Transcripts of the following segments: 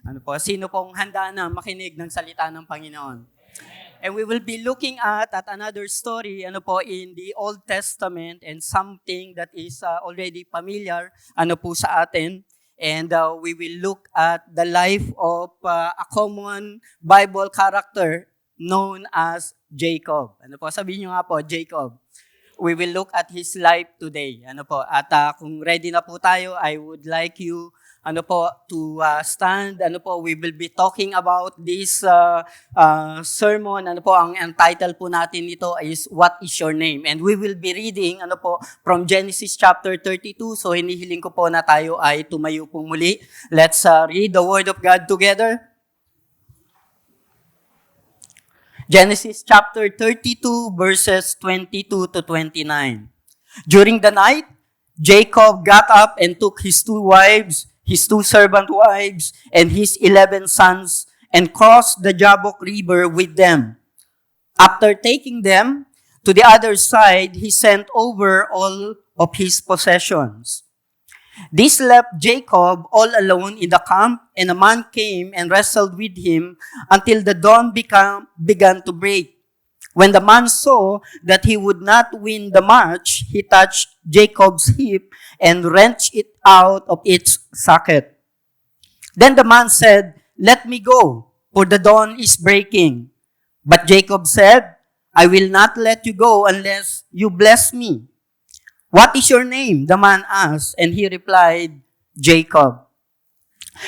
Ano po, sino pong handa na makinig ng salita ng Panginoon? And we will be looking at another story ano po in the Old Testament and something that is already familiar ano po sa atin. And we will look at the life of a common Bible character known as Jacob. Ano po, sabihin niyo nga po, Jacob. We will look at his life today. Ano po, at kung ready na po tayo, I would like you ano po to stand. Ano po, we will be talking about this sermon. Ano po, ang title po natin nito is What is Your Name? And we will be reading ano po from Genesis chapter 32. So hinihiling ko po na tayo ay tumayo po muli. Let's read the word of God together. Genesis chapter 32 verses 22 to 29. During the night, Jacob got up and took his 2 wives, his 2 servant wives, and his 11 sons, and crossed the Jabbok River with them. After taking them to the other side, he sent over all of his possessions. This left Jacob all alone in the camp, and a man came and wrestled with him until the dawn began to break. When the man saw that he would not win the match, he touched Jacob's hip and wrenched it out of its socket. Then the man said, "Let me go, for the dawn is breaking." But Jacob said, "I will not let you go unless you bless me." "What is your name?" the man asked, and he replied, "Jacob."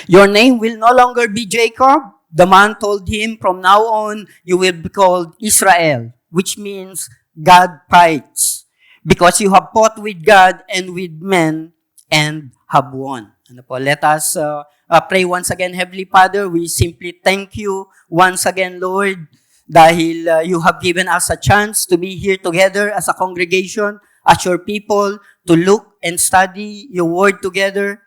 "Your name will no longer be Jacob," the man told him. "From now on, you will be called Israel," which means God fights, because you have fought with God and with men and have won. Ano po, let us pray once again. Heavenly Father, we simply thank you once again, Lord, dahil you have given us a chance to be here together as a congregation, as your people, to look and study your word together.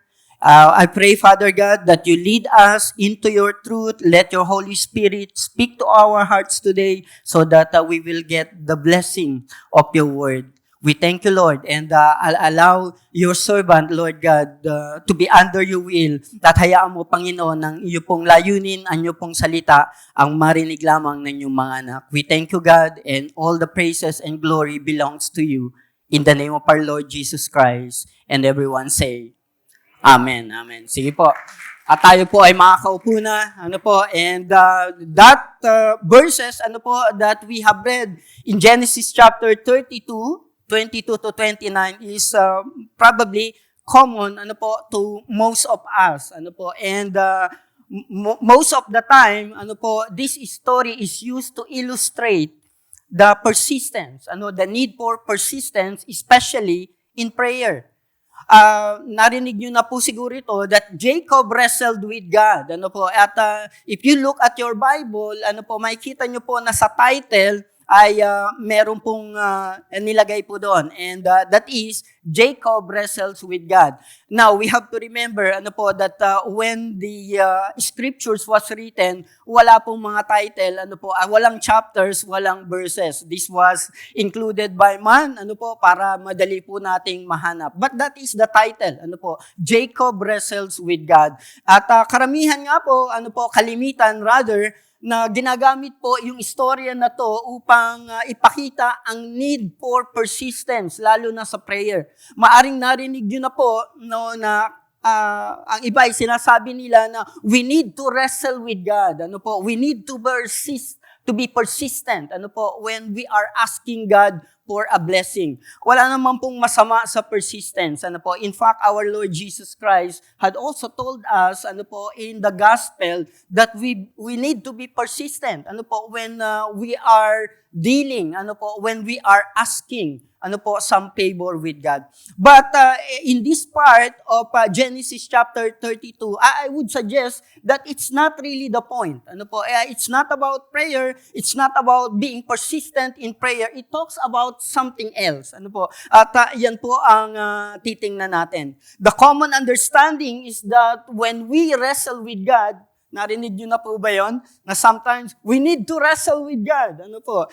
I pray, Father God, that you lead us into your truth. Let your Holy Spirit speak to our hearts today so that we will get the blessing of your word. We thank you, Lord, and allow your servant, Lord God, to be under your will. At hayaan mo, Panginoon, ng iyo pong layunin, ang iyo pong salita, ang marinig lamang ng iyong mga anak. We thank you, God, and all the praises and glory belongs to you. In the name of our Lord Jesus Christ, and everyone say, Amen, Amen. Sige po. At tayo po ay makakaupo na, ano po, and that verses, ano po, that we have read in Genesis chapter 32, 22 to 29 is probably common, ano po, to most of us, ano po, and most of the time, ano po, this story is used to illustrate the persistence, the need for persistence, especially in prayer. Narinig nyo na po siguro ito that Jacob wrestled with God. Ano po? At if you look at your Bible, ano po, makikita nyo po na sa title ay meron pong nilagay po doon. And that is, Jacob wrestles with God. Now, we have to remember ano po, that when the scriptures was written, wala pong mga title, ano po, walang chapters, walang verses. This was included by man, ano po, para madali po nating mahanap. But that is the title, ano po, Jacob wrestles with God. At karamihan nga po, ano po, kalimitan rather, na ginagamit po yung istorya na to upang ipakita ang need for persistence, lalo na sa prayer. Maaring narinig nyo na po no, na ang iba ay sinasabi nila na we need to wrestle with God. Ano po? We need to be persistent. Ano po? When we are asking God for a blessing. Wala naman pong masama sa persistence. Ano po? In fact, our Lord Jesus Christ had also told us, ano po, in the gospel that we need to be persistent. Ano po? When we are dealing, ano po, when we are asking, ano po, some favor with God. But in this part of Genesis chapter 32, I would suggest that it's not really the point. Ano po, it's not about prayer, it's not about being persistent in prayer. It talks about something else. Ano po? At yan po ang titingnan natin. The common understanding is that when we wrestle with God, Narinig niyo na po ba yon? Na sometimes we need to wrestle with God. Ano po?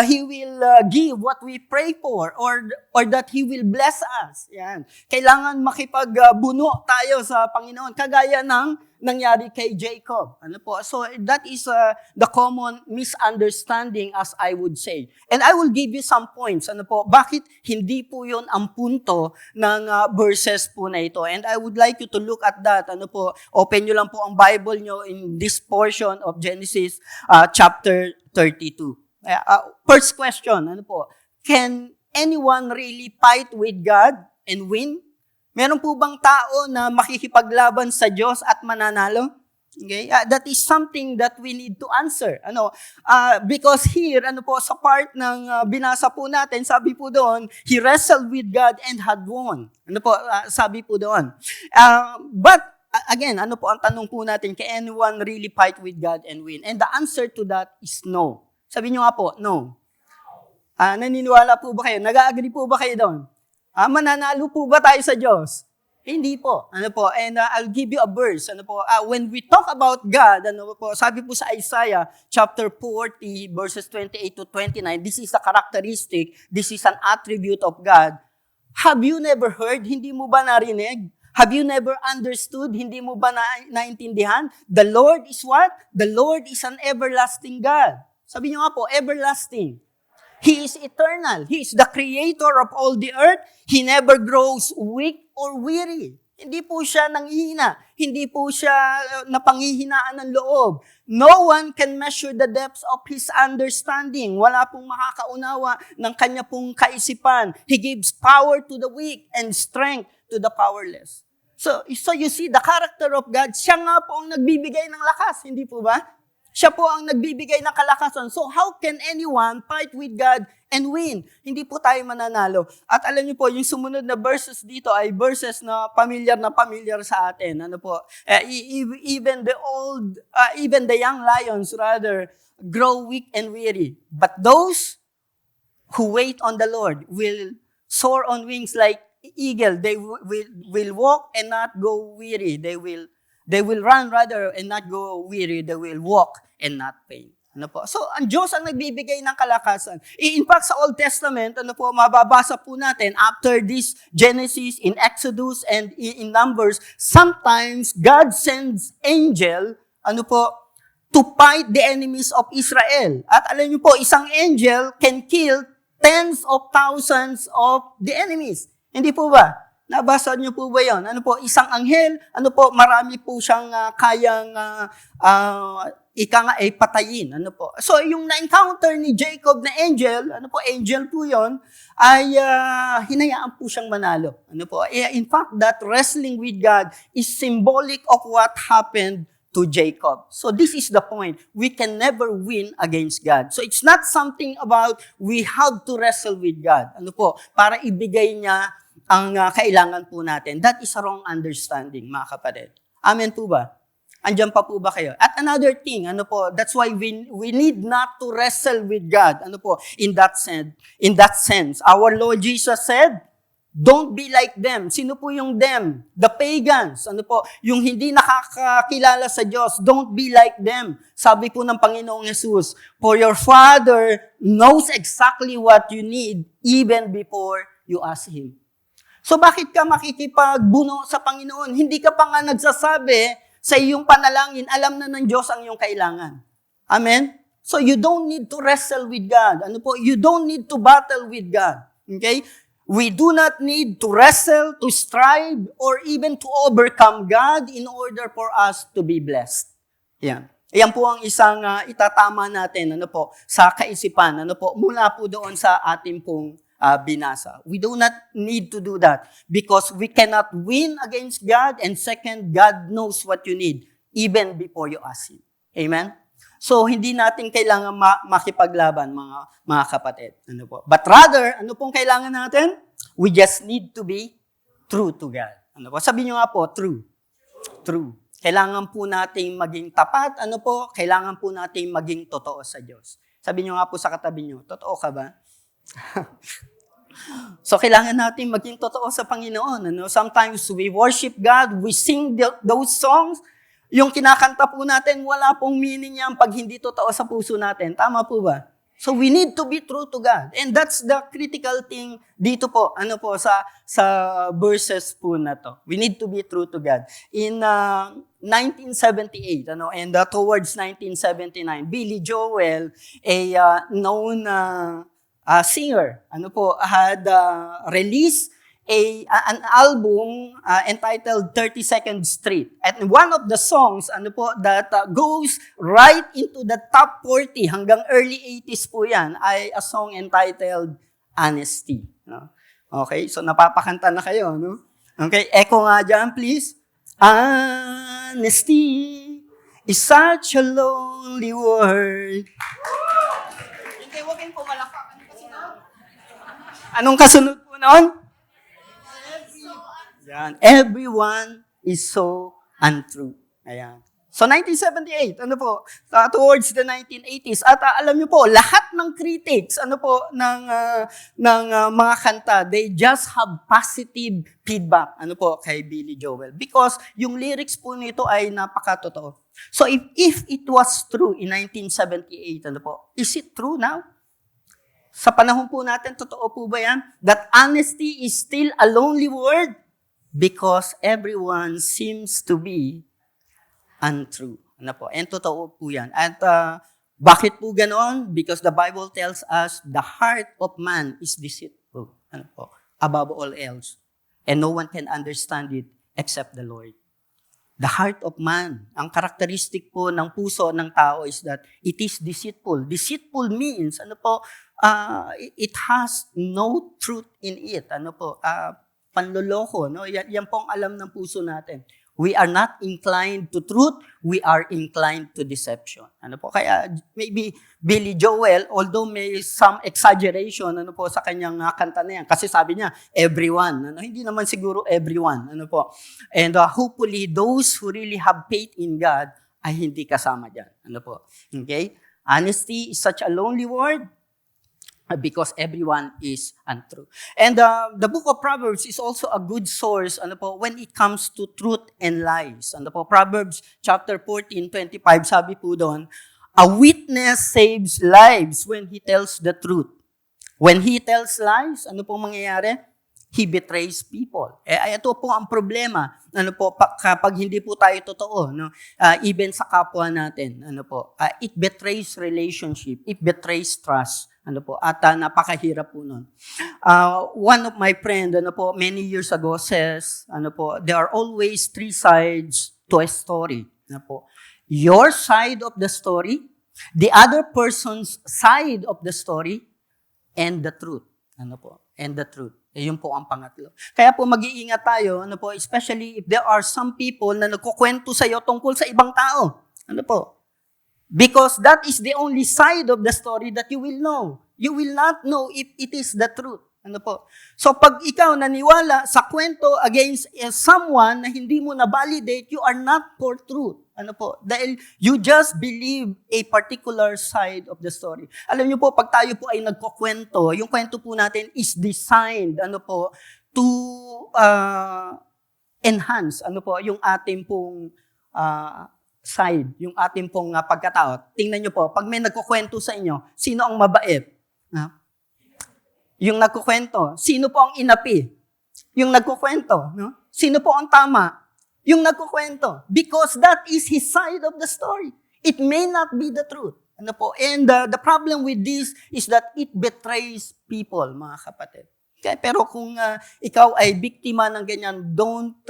He will give what we pray for or that He will bless us. Yan. Kailangan makipagbuno tayo sa Panginoon. Kagaya ng nangyari kay Jacob. Ano po? So that is the common misunderstanding, as I would say. And I will give you some points. Ano po? Bakit hindi po yun ang punto ng verses po na ito? And I would like you to look at that. Ano po? Open nyo lang po ang Bible nyo in this portion of Genesis chapter 32. First question, ano po? Can anyone really fight with God and win? Meron po bang tao na makikipaglaban sa Diyos at mananalo? Okay? That is something that we need to answer. Because here, sa part ng binasa po natin, sabi po doon, he wrestled with God and had won. Sabi po doon. But again, ang tanong po natin, can anyone really fight with God and win? And the answer to that is no. Sabi nyo nga po, no. Naniniwala po ba kayo? Nag-agree po ba kayo doon? Mananalo po ba tayo sa Diyos? Hindi po. And I'll give you a verse. When we talk about God, sabi po sa Isaiah chapter 40 verses 28 to 29, this is a characteristic, this is an attribute of God. Have you never heard? Hindi mo ba narinig? Have you never understood? Hindi mo ba naintindihan? The Lord is what? The Lord is an everlasting God. Sabi niyo nga po, everlasting. He is eternal. He is the creator of all the earth. He never grows weak or weary. Hindi po siya nanghihina. Hindi po siya napanghihinaan ng loob. No one can measure the depths of His understanding. Wala pong makakaunawa ng kanya pong kaisipan. He gives power to the weak and strength to the powerless. So you see, the character of God, siya nga po ang nagbibigay ng lakas. Hindi po ba? Siya po ang nagbibigay ng kalakasan. So how can anyone fight with God and win? Hindi po tayo mananalo. At alam niyo po, yung sumunod na verses dito ay verses na familiar sa atin. Even the young lions rather grow weak and weary. But those who wait on the Lord will soar on wings like eagle. They will walk and not go weary. They will run rather and not go weary. They will walk and not faint. So, ang Diyos ang nagbibigay ng kalakasan. In fact, sa Old Testament, mababasa po natin, after this Genesis, in Exodus, and in Numbers, sometimes God sends angel, to fight the enemies of Israel. At alam niyo po, isang angel can kill tens of thousands of the enemies. Hindi po ba? Nabasa niyo po ba yun? Isang anghel, marami po siyang kayang patayin. So, yung na-encounter ni Jacob na angel, angel po yun, ay hinayaan po siyang manalo. In fact, that wrestling with God is symbolic of what happened to Jacob. So, this is the point. We can never win against God. So, it's not something about we have to wrestle with God. Para ibigay niya ang kailangan po natin. That is a wrong understanding, mga kapatid. Amen po ba? Andiyan pa po ba kayo? At another thing, that's why we need not to wrestle with God. In that sense. Our Lord Jesus said, don't be like them. Sino po yung them? The pagans. Yung hindi nakakakilala sa Diyos. Don't be like them. Sabi po ng Panginoong Jesus, for your Father knows exactly what you need even before you ask Him. So bakit ka makikipagbuno sa Panginoon? Hindi ka pa nga nagsasabi sa iyong panalangin, alam na ng Diyos ang iyong kailangan. Amen? So you don't need to wrestle with God. You don't need to battle with God. Okay? We do not need to wrestle, to strive, or even to overcome God in order for us to be blessed. Yan. Yan po ang isang itatama natin, sa kaisipan, mula po doon sa ating pong binasa. We do not need to do that because we cannot win against God, and second, God knows what you need even before you ask Him. Amen? So, hindi natin kailangan makipaglaban, mga kapatid. But rather, ano pong kailangan natin? We just need to be true to God. Sabi nyo nga po, true. True. Kailangan po nating maging tapat. Kailangan po nating maging totoo sa Diyos. Sabi nyo nga po sa katabi nyo, totoo ka ba? So, kailangan natin maging totoo sa Panginoon. Sometimes we worship God, we sing those songs, Yung kinakanta po natin, wala pong meaning yan pag hindi totoo sa puso natin. Tama po ba? So we need to be true to God. And that's the critical thing dito po, sa verses po na to. We need to be true to God. In 1978, and towards 1979, Billy Joel, a known singer, had released an album entitled 32nd Street. And one of the songs that goes right into the top 40 hanggang early 80s po yan ay a song entitled Honesty. No? Okay, so napapakanta na kayo. No? Okay, echo nga dyan please. Honesty is such a lonely word. Hindi, huwag kayong pumalakpak. Anong kasunod po noon? Yan. Everyone is so untrue. Ayan. So 1978, towards the 1980s. At alam niyo po, lahat ng critics, ng mga kanta, they just have positive feedback, kay Billy Joel. Because yung lyrics po nito ay napakatotoo. So if it was true in 1978, is it true now? Sa panahon po natin, totoo po ba yan? That honesty is still a lonely word? Because everyone seems to be untrue. And totoo po yan. At bakit po ganon? Because the Bible tells us the heart of man is deceitful. Above all else. And no one can understand it except the Lord. The heart of man. Ang karakteristik po ng puso ng tao is that it is deceitful. Deceitful means, it has no truth in it. Panloloko, no? Yan po ang alam ng puso natin. We are not inclined to truth, we are inclined to deception. Kaya maybe Billy Joel, although may some exaggeration, sa kanyang kanta na yan. Kasi sabi niya, everyone. Hindi naman siguro everyone. And hopefully, those who really have faith in God ay hindi kasama dyan. Okay? Honesty is such a lonely word. Because everyone is untrue. And the book of Proverbs is also a good source when it comes to truth and lies. Proverbs chapter 14:25, sabi po doon, a witness saves lives when he tells the truth. When he tells lies, ano pong mangyayari? He betrays people. Ito po ang problema. Kapag hindi po tayo totoo, even sa kapwa natin, it betrays relationship, it betrays trust. At napakahirap po nun. One of my friend, many years ago says, there are always three sides to a story. Your side of the story, the other person's side of the story, and the truth. And the truth. Yun po ang pangatlo. Kaya po mag-iingat tayo, especially if there are some people na nagkukwento sa iyo tungkol sa ibang tao. Because that is the only side of the story that you will know. You will not know if it is the truth. So pag ikaw naniwala sa kwento against someone na hindi mo na-validate, you are not for truth. Dahil you just believe a particular side of the story. Alam niyo po, pag tayo po ay nagkukwento, yung kwento po natin is designed, to enhance, yung ating pong side, yung ating pong pagkatao. Tingnan niyo po, pag may nagkukwento sa inyo, sino ang mabait? Yung nagkukwento, sino po ang inapi? Yung nagkukwento, sino po ang tama? Yung nagkukwento. Because that is his side of the story. It may not be the truth. And the problem with this is that it betrays people, mga kapatid. Okay? Pero kung ikaw ay biktima ng ganyan, don't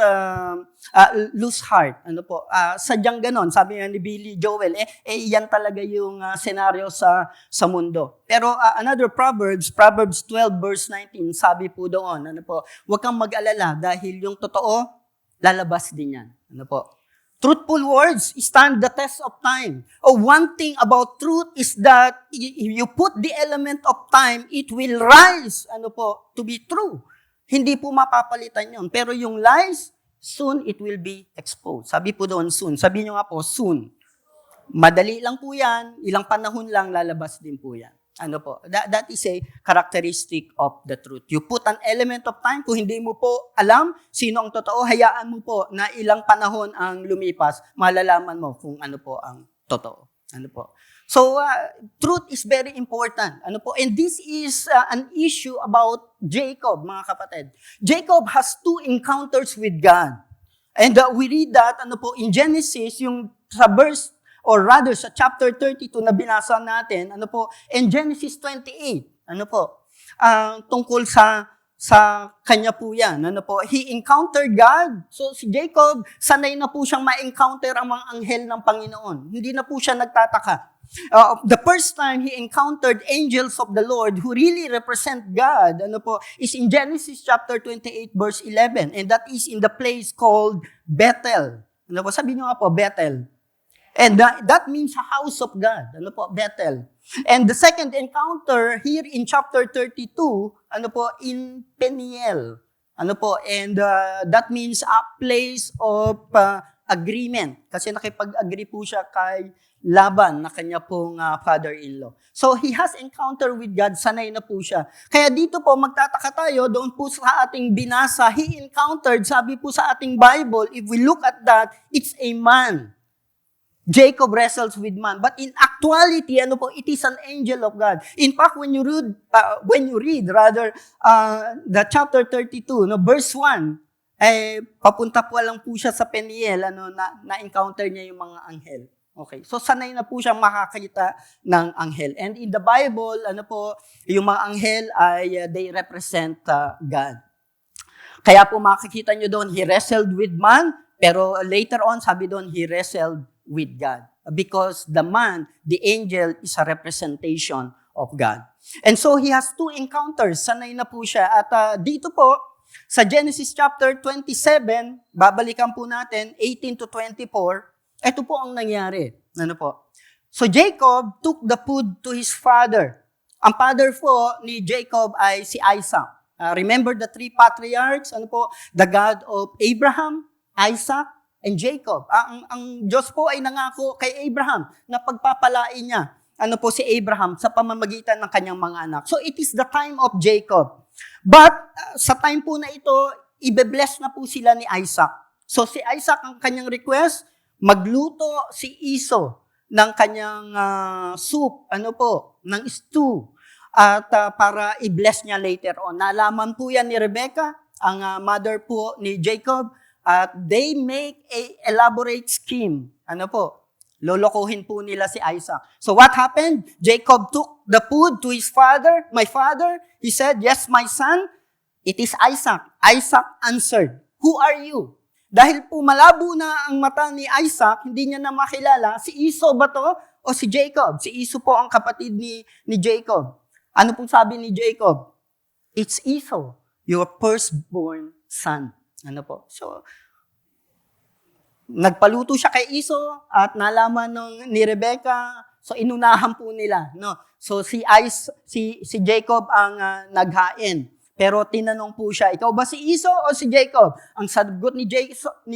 lose heart. Sadyang ganon. Sabi nga ni Billy Joel, yan talaga yung senaryo sa mundo. Pero another Proverbs 12 verse 19, sabi po doon, huwag kang mag-alala dahil yung totoo, lalabas din yan. Truthful words stand the test of time. One thing about truth is that if you put the element of time, it will rise to be true. Hindi po mapapalitan yun. Pero yung lies, soon it will be exposed. Sabi po doon, soon. Sabi nyo nga po, soon. Madali lang po yan, ilang panahon lang lalabas din po yan. Ano po, that is a characteristic of the truth. You put an element of time, kung hindi mo po alam sino ang totoo, hayaan mo po na ilang panahon ang lumipas, malalaman mo kung ano po ang totoo. Ano po. So, truth is very important. Ano po? And this is an issue about Jacob, mga kapatid. Jacob has 2 encounters with God. And we read that ano po, in Genesis, yung sa verse or rather sa chapter 32 na binasa natin, ano po, in Genesis 28, ano po, tungkol sa kanya po yan, ano po, he encountered God. So si Jacob, sanay na po siyang ma-encounter ang mga anghel ng Panginoon. Hindi na po siya nagtataka. The first time he encountered angels of the Lord who really represent God, ano po, is in Genesis chapter 28 verse 11, and that is in the place called Bethel. Ano po, sabi niyo nga po, Bethel. And that means a house of God. Ano po? Bethel. And the second encounter here in chapter 32, ano po? In Peniel. Ano po? And that means a place of agreement. Kasi nakipag-agree po siya kay Laban na kanya pong father-in-law. So he has encounter with God. Sanay na po siya. Kaya dito po, magtataka tayo, doon po sa ating binasa, he encountered, sabi po sa ating Bible, if we look at that, it's a man. Jacob wrestles with man. But in actuality, ano po, it is an angel of God. In fact, when you read the chapter 32, no, verse 1, papunta po lang po siya sa Peniel, na-encounter niya yung mga anghel. Okay. So, sanay na po siyang makakita ng anghel. And in the Bible, ano po, yung mga anghel ay, they represent God. Kaya po makikita nyo doon, he wrestled with man, pero later on, sabi doon, he wrestled with God. Because the man, the angel, is a representation of God. And so he has 2 encounters. Sanay na po siya. At dito po, sa Genesis chapter 27, babalikan po natin, 18 to 24, ito po ang nangyari. Ano po? So Jacob took the food to his father. Ang father po ni Jacob ay si Isaac. Remember the 3 patriarchs? Ano po? The God of Abraham, Isaac, and Jacob. Ang Diyos po ay nangako kay Abraham na pagpapalain niya, ano po si Abraham sa pamamagitan ng kanyang mga anak. So it is the time of Jacob. But sa time po na ito, ibe-bless na po sila ni Isaac. So si Isaac, ang kanyang request, magluto si Esau ng kanyang soup, ano po, ng stew. At para i-bless niya later on. Nalaman po yan ni Rebecca, ang mother po ni Jacob, at they make a elaborate scheme. Ano po? Lolokohin po nila si Isaac. So what happened? Jacob took the food to his father. My father, he said, yes, my son, it is Isaac. Isaac answered, who are you? Dahil po malabo na ang mata ni Isaac, hindi niya na makilala, si Esau ba to o si Jacob? Si Esau po ang kapatid ni Jacob. Ano pong sabi ni Jacob? It's Esau, your firstborn son. Ano po? So, nagpaluto siya kay Esau at nalaman ni Rebecca, so inunahan po nila. No? So, si Jacob ang naghain. Pero tinanong po siya, ikaw ba si Esau o si Jacob? Ang sagot ni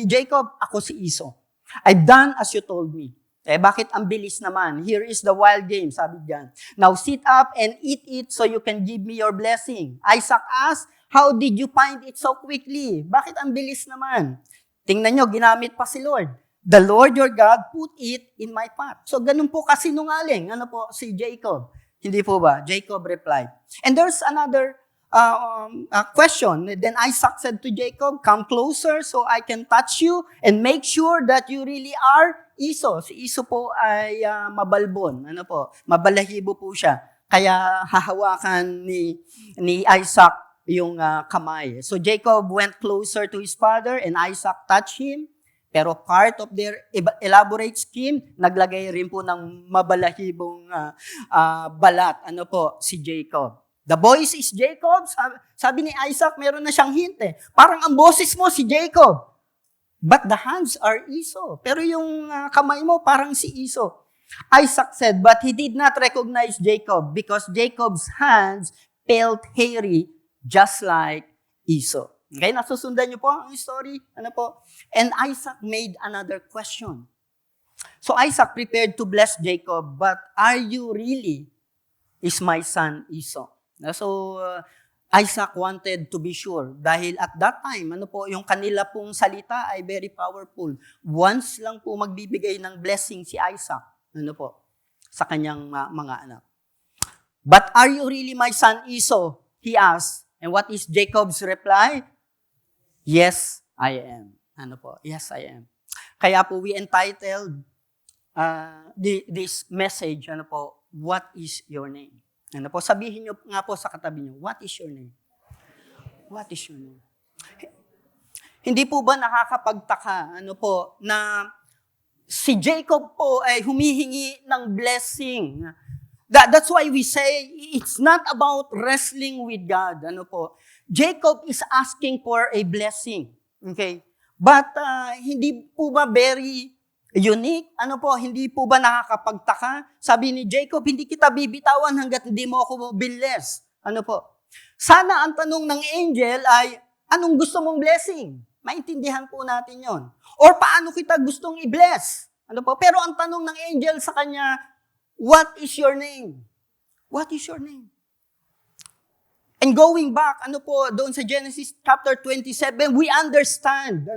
Jacob, ako si Esau. I've done as you told me. Bakit ang bilis naman? Here is the wild game, sabi diyan. Now sit up and eat it so you can give me your blessing. Isaac asked, how did you find it so quickly? Bakit ang bilis naman? Tingnan nyo, ginamit pa si Lord. The Lord your God put it in my pot. So ganun po kasinungaling. Ano po si Jacob? Hindi po ba? Jacob replied. And there's another question. Then Isaac said to Jacob, come closer so I can touch you and make sure that you really are Esau. Si Esau po ay mabalbon. Ano po? Mabalahibo po siya. Kaya hahawakan ni Isaac yung kamay. So Jacob went closer to his father and Isaac touched him. Pero part of their elaborate scheme, naglagay rin po ng mabalahibong balat. Ano po? Si Jacob. The voice is Jacob. Sabi ni Isaac, meron na siyang hint eh. Parang ang boses mo si Jacob. But the hands are Esau. Pero yung kamay mo parang si Esau. Isaac said, but he did not recognize Jacob because Jacob's hands felt hairy just like Esau. Okay, nasusundan niyo po ang story? Ano po? And Isaac made another question. So Isaac prepared to bless Jacob, but are you really is my son Esau. So, Isaac wanted to be sure dahil at that time, yung kanila pong salita ay very powerful. Once lang po magbibigay ng blessing si Isaac, sa kanyang mga anak. But are you really my son Esau? He asked. And what is Jacob's reply? Yes, I am. Yes, I am. Kaya po we entitled this message, what is your name? Sabihin niyo nga po sa katabi niyo, what is your name? What is your name? Hindi po ba nakakapagtaka, na si Jacob po ay humihingi ng blessing. That's why we say, it's not about wrestling with God, Jacob is asking for a blessing, okay? But hindi po ba very unique? Hindi po ba nakakapagtaka? Sabi ni Jacob, hindi kita bibitawan hanggat hindi mo ako bless. Sana ang tanong ng angel ay, anong gusto mong blessing? Maintindihan po natin yon. Or paano kita gustong i-bless? Pero ang tanong ng angel sa kanya, what is your name? What is your name? And going back, doon sa Genesis chapter 27, we understand,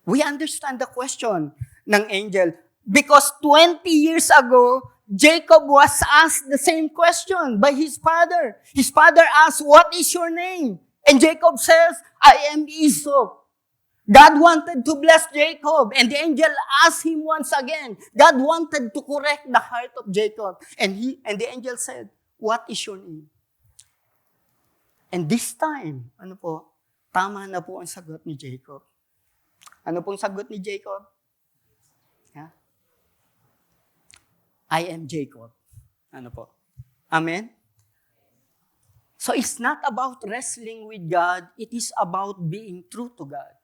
we understand the question ng angel. Because 20 years ago, Jacob was asked the same question by his father. His father asked, what is your name? And Jacob says, I am Esau. God wanted to bless Jacob, and the angel asked him once again. God wanted to correct the heart of Jacob. And the angel said, what is your name? And this time, tama na po ang sagot ni Jacob. Ano pong sagot ni Jacob? I am Jacob. Amen? So it's not about wrestling with God, it is about being true to God.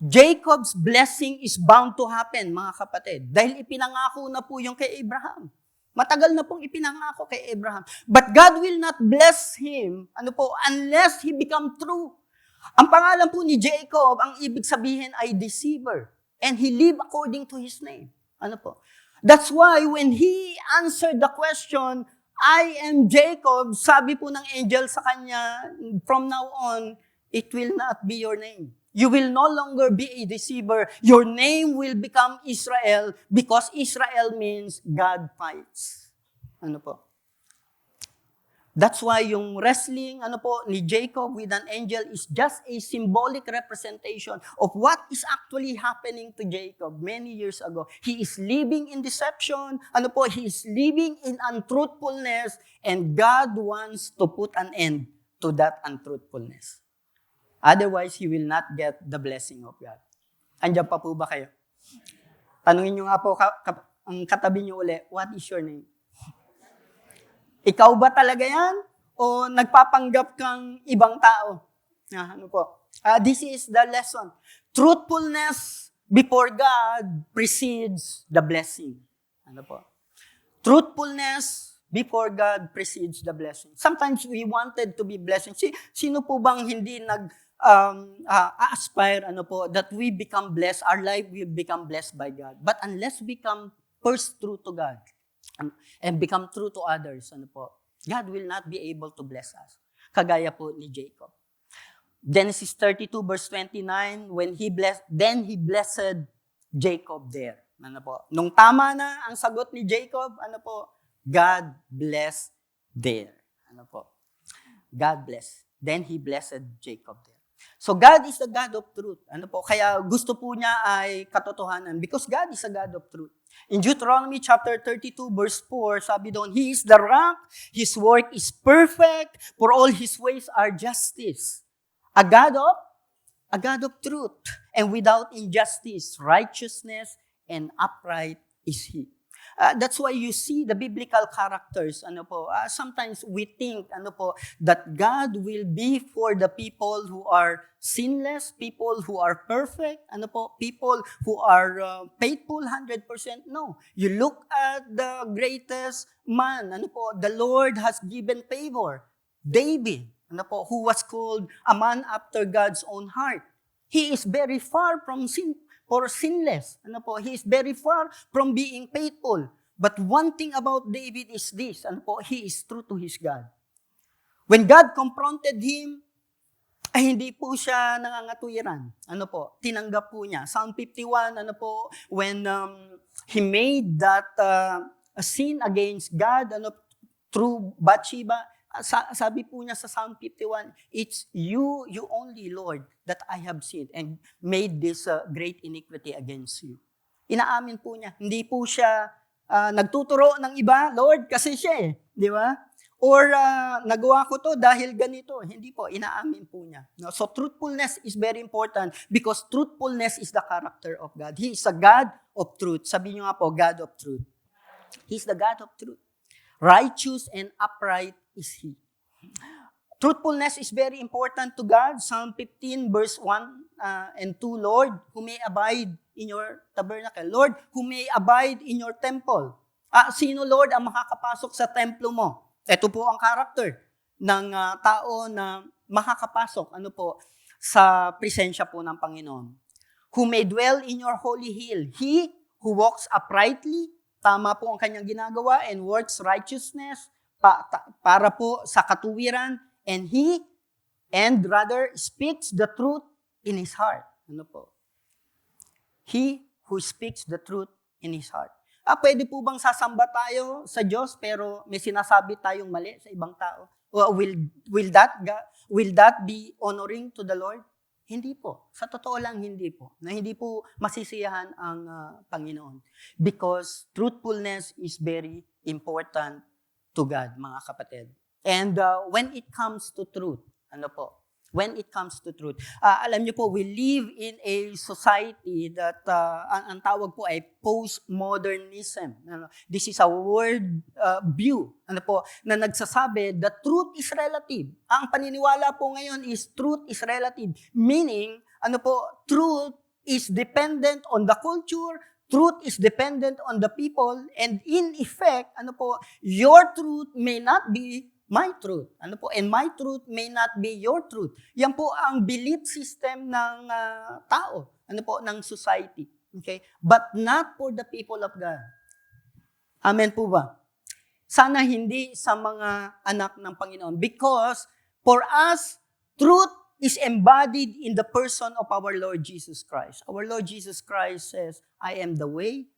Jacob's blessing is bound to happen, mga kapatid, dahil ipinangako na po yung kay Abraham. Matagal na pong ipinangako kay Abraham. But God will not bless him, unless he become true. Ang pangalan po ni Jacob, ang ibig sabihin ay deceiver. And he lived according to his name. That's why when he answered the question, I am Jacob, sabi po ng angel sa kanya, from now on, it will not be your name. You will no longer be a deceiver. Your name will become Israel because Israel means God fights. That's why yung wrestling, ni Jacob with an angel is just a symbolic representation of what is actually happening to Jacob many years ago. He is living in deception, he is living in untruthfulness, and God wants to put an end to that untruthfulness. Otherwise, he will not get the blessing of God. Andiyan pa po ba kayo? Tanungin nyo nga po ang katabi nyo uli, what is your name? Ikaw ba talaga yan? O nagpapanggap kang ibang tao? This is the lesson. Truthfulness before God precedes the blessing. Truthfulness before God precedes the blessing. Sometimes we wanted to be blessed. Sino po bang hindi aspire that we become blessed, our life will become blessed by God. But unless we become first true to God, and become true to others, God will not be able to bless us. Kagaya po ni Jacob. Genesis 32 verse 29, then he blessed Jacob there. Nung tama na ang sagot ni Jacob, God blessed there. God blessed. Then he blessed Jacob there. So God is the God of truth. Kaya gusto po niya ay katotohanan because God is a God of truth. In Deuteronomy chapter 32 verse 4, sabi doon, He is the rock, His work is perfect, for all His ways are justice. A God of truth, and without injustice, righteousness, and upright is He. That's why you see the biblical characters, sometimes we think, that God will be for the people who are sinless, people who are perfect, people who are faithful 100%. No. You look at the greatest man, the Lord has given favor. David, who was called a man after God's own heart. He is very far from sinless. He is very far from being faithful. But one thing about David is this, ano po, he is true to his God. When God confronted him, ay hindi po siya nangangatuwiran. Ano po, tinanggap po niya. Psalm 51, ano po, when he made that a sin against God, ano, through Bathsheba, sabi po niya sa Psalm 51, it's you only, Lord, that I have sinned and made this great iniquity against you. Inaamin po niya. Hindi po siya nagtuturo ng iba, Lord, kasi siya di ba? Or nagawa ko to dahil ganito. Hindi po, inaamin po niya. No? So truthfulness is very important because truthfulness is the character of God. He is a God of truth. Sabi niyo nga po, God of truth. He is the God of truth. Righteous and upright is He. Truthfulness is very important to God. Psalm 15 verse 1 and 2, Lord, who may abide in your tabernacle. Lord, who may abide in your temple. Sino, Lord, ang makakapasok sa templo mo? Ito po ang character ng tao na makakapasok sa presensya po ng Panginoon. Who may dwell in your holy hill. He who walks uprightly, tama po ang kanyang ginagawa, and works righteousness, para po sa katuwiran, and rather speaks the truth in his heart. Ano po? He who speaks the truth in his heart. Pwede po bang sasamba tayo sa Diyos pero may sinasabi tayong mali sa ibang tao? Will that be honoring to the Lord? Hindi po. Sa totoo lang, hindi po. Na hindi po masisiyahan ang Panginoon. Because truthfulness is very important to God, mga kapatid. And when it comes to truth, when it comes to truth, alam niyo po, we live in a society that ang tawag po ay postmodernism. This is a world view na nagsasabi that truth is relative. Ang paniniwala po ngayon is truth is relative. Meaning, truth is dependent on the culture, truth is dependent on the people, and in effect, your truth may not be my truth. And my truth may not be your truth. Yan po ang belief system ng tao, ng society. Okay? But not for the people of God. Amen po ba? Sana hindi sa mga anak ng Panginoon. Because for us, truth is embodied in the person of our Lord Jesus Christ. Our Lord Jesus Christ says, I am the way,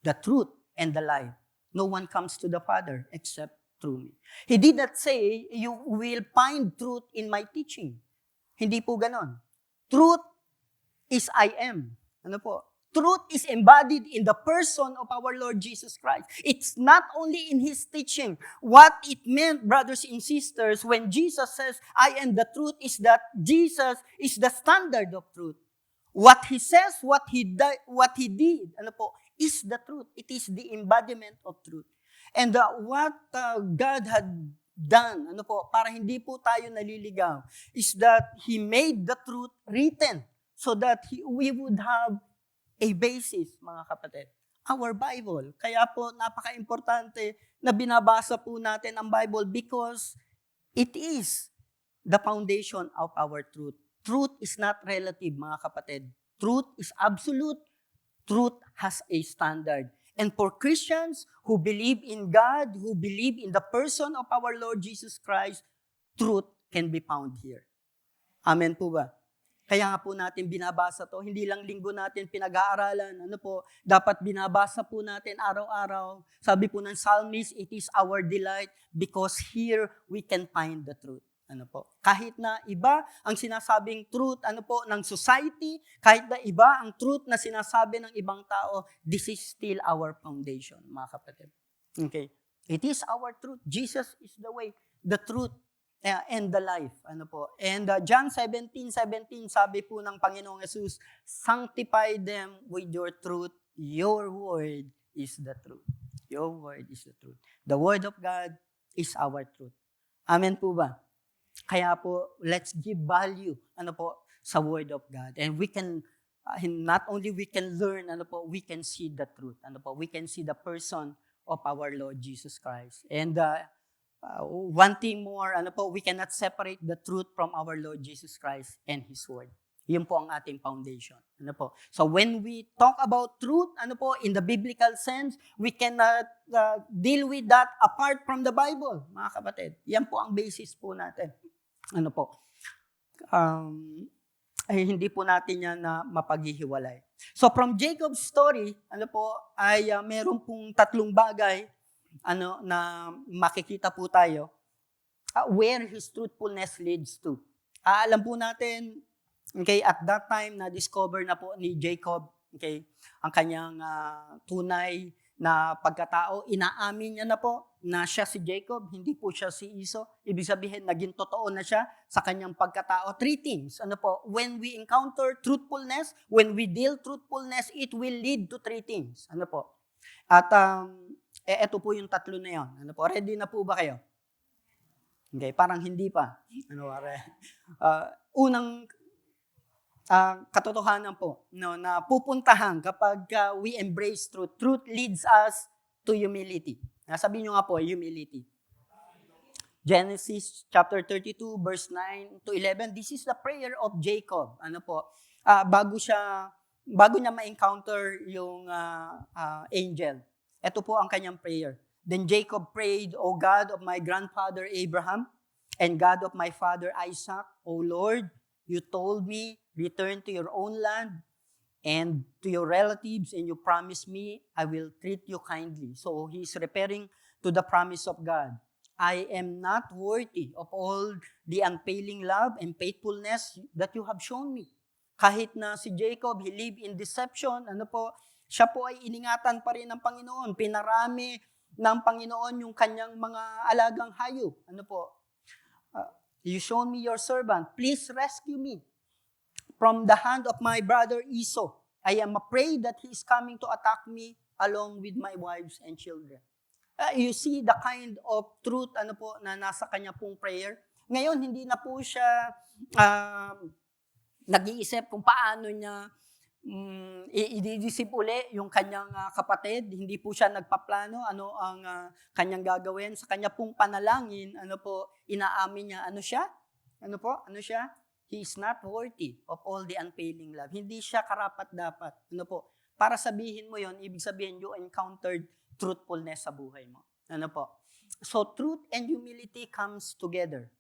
the truth, and the life. No one comes to the Father except through me. He did not say, you will find truth in my teaching. Hindi po ganon. Truth is I am. Truth is embodied in the person of our Lord Jesus Christ. It's not only in His teaching. What it meant, brothers and sisters, when Jesus says, I am the truth, is that Jesus is the standard of truth. What He says, what He did, is the truth. It is the embodiment of truth. And what God had done, para hindi po tayo naliligaw, is that He made the truth written so that we would have a basis, mga kapatid. Our Bible. Kaya po, napaka-importante na binabasa po natin ang Bible because it is the foundation of our truth. Truth is not relative, mga kapatid. Truth is absolute. Truth has a standard. And for Christians who believe in God, who believe in the person of our Lord Jesus Christ, truth can be found here. Amen po ba? Kaya nga po natin binabasa to, hindi lang linggo natin pinag-aaralan, dapat binabasa po natin araw-araw. Sabi po ng psalmist, it is our delight because here we can find the truth. Kahit na iba ang sinasabing truth, ng society, kahit na iba ang truth na sinasabi ng ibang tao, this is still our foundation, mga kapatid. Okay? It is our truth. Jesus is the way, the truth, and the life. And John 17:17, sabi po ng Panginoong Jesus, sanctify them with your truth. Your word is the truth. Your word is the truth. The word of God is our truth. Amen po ba? Kaya po, let's give value sa word of God. And we can, not only we can learn, we can see the truth. We can see the person of our Lord Jesus Christ. And one thing more, we cannot separate the truth from our Lord Jesus Christ and His word. Yun po ang ating foundation. Ano po? So when we talk about truth, ano po, in the biblical sense, we cannot deal with that apart from the Bible, mga kapatid. Yan po ang basis po natin. Ano po? Ay hindi po natin yan na mapaghihiwalay. So from Jacob's story, ano po, ay meron pong tatlong bagay ano na makikita po tayo where his truthfulness leads to. Alam po natin, okay, at that time na discover na po ni Jacob, okay, ang kanyang tunay na pagkatao, inaamin niya na po na siya si Jacob, hindi po siya si Esau. Ibig sabihin, naging totoo na siya sa kanyang pagkatao. Three things, ano po, when we encounter truthfulness, when we deal truthfulness, it will lead to three things. Ano po? At eto po yung tatlo na yon. Ano po? Ready na po ba kayo? Okay, parang hindi pa. Ano pare? Unang katotohanan po no, na pupuntahan kapag we embrace truth. Truth leads us to humility. Sabihin nyo nga po, humility. Genesis chapter 32, verse 9 to 11. This is the prayer of Jacob. Ano po? Bago niya ma-encounter yung angel. Ito po ang kanyang prayer. Then Jacob prayed, O God of my grandfather Abraham, and God of my father Isaac, O Lord, you told me, return to your own land and to your relatives, and you promised me, I will treat you kindly. So he's referring to the promise of God. I am not worthy of all the unfailing love and faithfulness that you have shown me. Kahit na si Jacob, he lived in deception, ano po, siya po ay iningatan pa rin ng Panginoon. Pinarami ng Panginoon yung kanyang mga alagang hayop. Ano po? You shown me your servant. Please rescue me from the hand of my brother Esau. I am afraid that he is coming to attack me along with my wives and children. You see the kind of truth ano po na nasa kanya pong prayer. Ngayon, hindi na po siya nag-iisip kung paano niya i-disip uli yung kanyang kapatid. Hindi po siya nagpaplano ano ang kanyang gagawin. Sa kanya pong panalangin, ano po, inaamin niya, ano siya? Ano po? Ano siya? He is not worthy of all the unfailing love. Hindi siya karapat-dapat. Ano po? Para sabihin mo yon, ibig sabihin you encountered truthfulness sa buhay mo. Ano po? So, truth and humility comes together.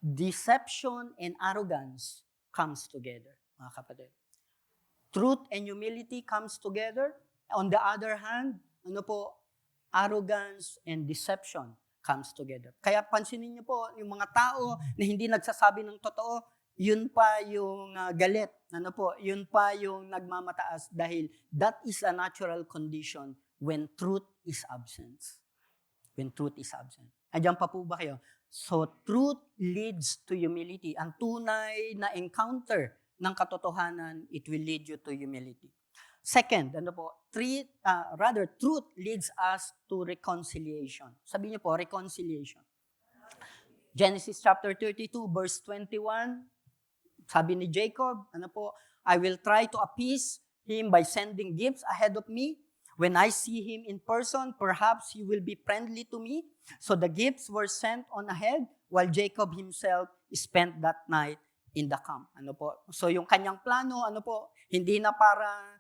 Deception and arrogance comes together, mga kapatid. Truth and humility comes together. On the other hand, ano po, arrogance and deception comes together. Kaya pansinin niyo po, yung mga tao na hindi nagsasabi ng totoo, yun pa yung galit. Ano po, yun pa yung nagmamataas dahil that is a natural condition when truth is absent. When truth is absent. Andiyan pa po ba kayo? So, truth leads to humility. Ang tunay na encounter ng katotohanan, it will lead you to humility. Second, ano po? Truth leads us to reconciliation. Sabihin niyo po, reconciliation. Genesis chapter 32, verse 21, sabi ni Jacob, ano po, I will try to appease him by sending gifts ahead of me. When I see him in person, perhaps he will be friendly to me. So the gifts were sent on ahead, while Jacob himself spent that night in the camp. Ano po? So yung kanyang plano, ano po, hindi na para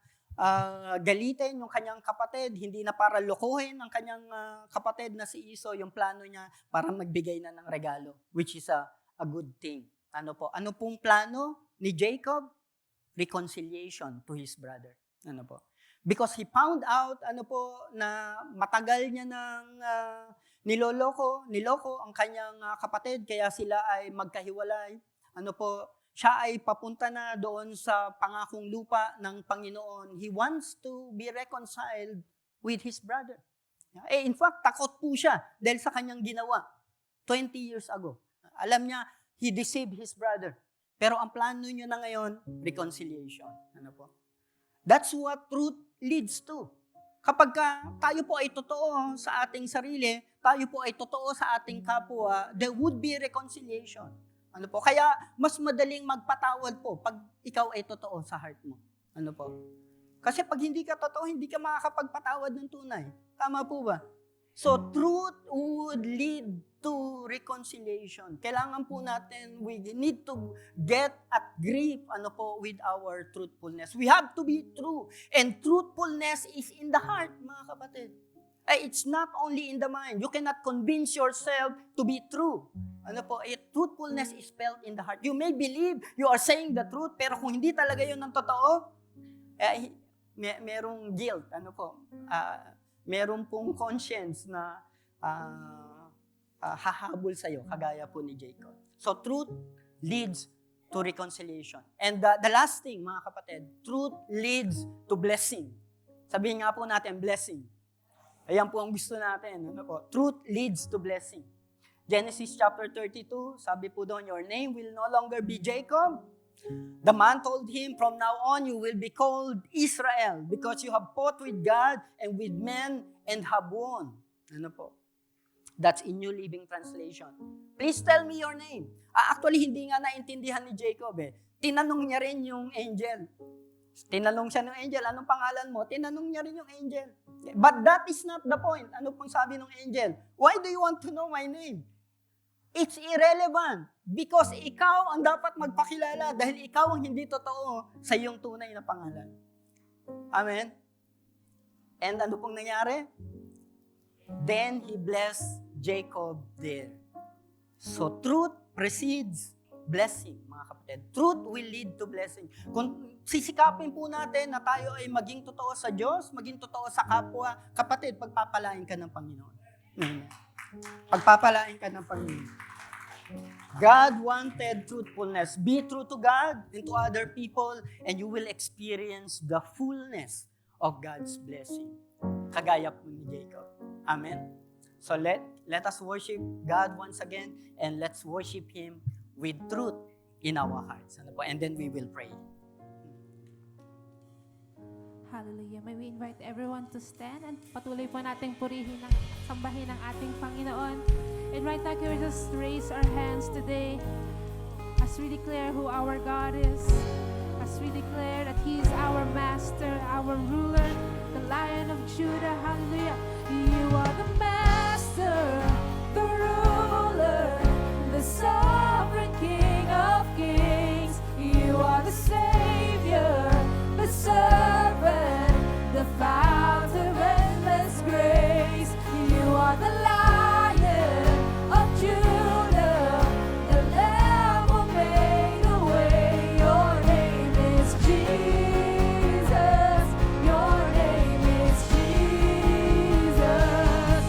galitin yung kanyang kapatid, hindi na para lokohin ang kanyang kapatid na si Esau, yung plano niya para magbigay na ng regalo, which is a good thing. Ano po? Ano pong plano ni Jacob? Reconciliation to his brother. Ano po? Because he found out, ano po, na matagal niya nang niloko ang kanyang kapatid, kaya sila ay magkahiwalay. Ano po, siya ay papunta na doon sa pangakong lupa ng Panginoon. He wants to be reconciled with his brother. In fact, takot po siya dahil sa kanyang ginawa 20 years ago. Alam niya, he deceived his brother. Pero ang plano niya na ngayon, reconciliation. Ano po? That's what truth leads to. Kapag tayo po ay totoo sa ating sarili, tayo po ay totoo sa ating kapwa, there would be reconciliation. Ano po? Kaya mas madaling magpatawad po pag ikaw ay totoo sa heart mo. Ano po? Kasi pag hindi ka totoo, hindi ka makakapagpatawad ng tunay. Tama po ba? So, truth would lead to reconciliation. Kailangan po natin, we need to get at grip with our truthfulness. We have to be true. And truthfulness is in the heart, mga kapatid. It's not only in the mind. You cannot convince yourself to be true. Truthfulness is felt in the heart. You may believe you are saying the truth, pero kung hindi talaga yun ang totoo, merong guilt, meron pong conscience na hahabol sa'yo, kagaya po ni Jacob. So, truth leads to reconciliation. And the last thing, mga kapatid, truth leads to blessing. Sabihin nga po natin, blessing. Ayan po ang gusto natin. Truth leads to blessing. Genesis chapter 32, sabi po doon, your name will no longer be Jacob. The man told him, from now on you will be called Israel because you have fought with God and with men and have won. That's in New Living Translation. Please tell me your name. Actually, hindi nga naintindihan ni Jacob Tinanong niya rin yung angel. Tinanong siya ng angel, anong pangalan mo? Tinanong niya rin yung angel. But that is not the point. Ano pong sabi ng angel? Why do you want to know my name? It's irrelevant because ikaw ang dapat magpakilala dahil ikaw ang hindi totoo sa iyong tunay na pangalan. Amen? And ano pong nangyari? Then he blessed Jacob there. So truth precedes blessing, mga kapatid. Truth will lead to blessing. Kung sisikapin po natin na tayo ay maging totoo sa Diyos, maging totoo sa kapwa, kapatid, pagpapalain ka ng Panginoon. Amen. Pagpapalain ka ng Panginoon. God wanted truthfulness. Be true to God and to other people, and you will experience the fullness of God's blessing. Kagaya po ni Jacob. Amen. So let us worship God once again, and let's worship Him with truth in our hearts. And then we will pray. Hallelujah. May we invite everyone to stand and patuloy po nating purihin at sambahin ang ating Panginoon. And right now, can we just raise our hands today as we declare who our God is, as we declare that He is our Master, our ruler, the Lion of Judah. Hallelujah. You are the Master, the ruler, the sovereign King of kings. You are the Savior, the servant, the fount of endless grace. You are the Lion of Judah, the Lamb who made a way. Your name is Jesus. Your name is Jesus.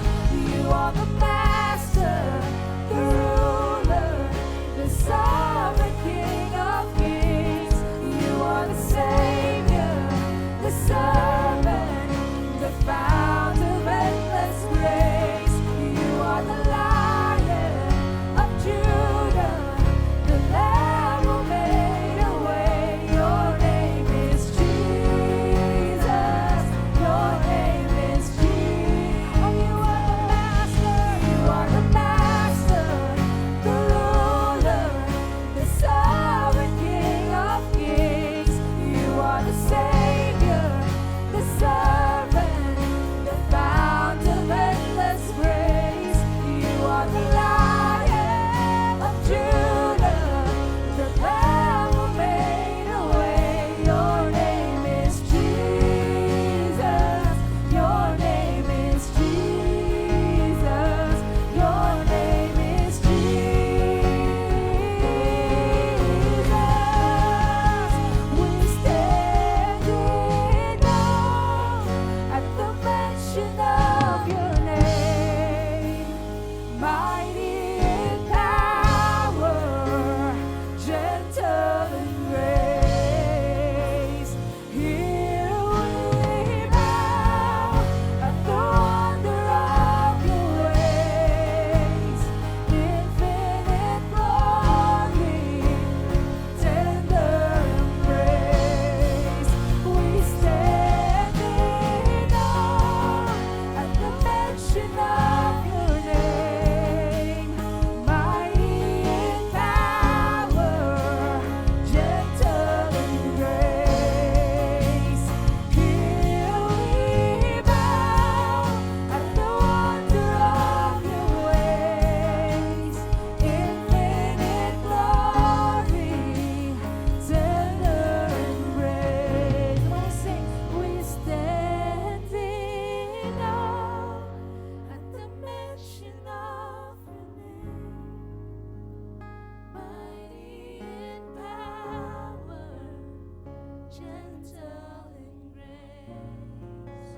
gentle in grace.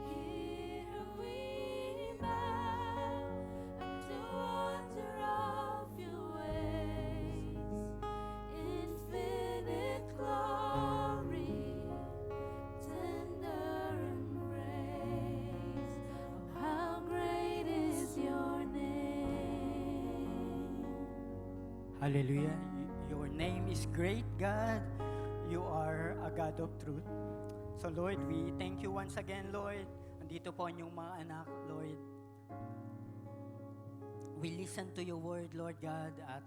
Here we bow at the wonder of your ways, infinite glory, tender embrace. Oh, how great is your name. Hallelujah. Your name is great, God. You are a God of truth. So Lord, we thank you once again, Lord. Andito po ang inyong mga anak, Lord. We listen to your word, Lord God, at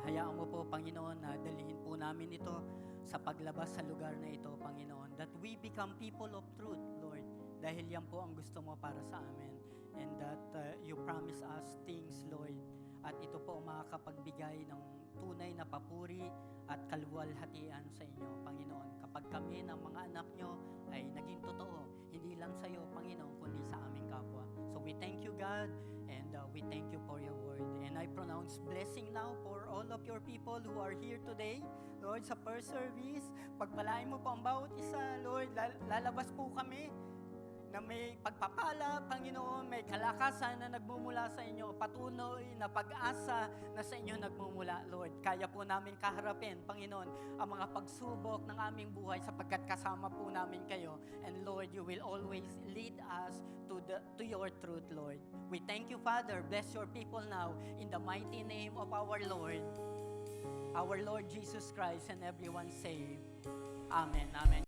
hayaan mo po, Panginoon, na dalhin po namin ito sa paglabas sa lugar na ito, Panginoon. That we become people of truth, Lord. Dahil yan po ang gusto mo para sa amin. And that you promise us things, Lord. At ito po ang makakapagbigay ng tunay na papuri at kaluwalhatian sa inyo, Panginoon. Kapag kami ng mga anak nyo ay naging totoo, hindi lang sa iyo, Panginoon, kundi sa aming kapwa. So we thank you, God, and we thank you for your word. And I pronounce blessing now for all of your people who are here today. Lord, sa first service, pagpalain mo po ang bawat isa, Lord. Lalabas po kami na may pagpapala, Panginoon, may kalakasan na nagmumula sa inyo, patuloy na pag-asa na sa inyo nagmumula, Lord. Kaya po namin kaharapin, Panginoon, ang mga pagsubok ng aming buhay sapagkat kasama po namin kayo. And Lord, you will always lead us to your truth, Lord. We thank you, Father. Bless your people now in the mighty name of our Lord Jesus Christ, and everyone say, Amen. Amen.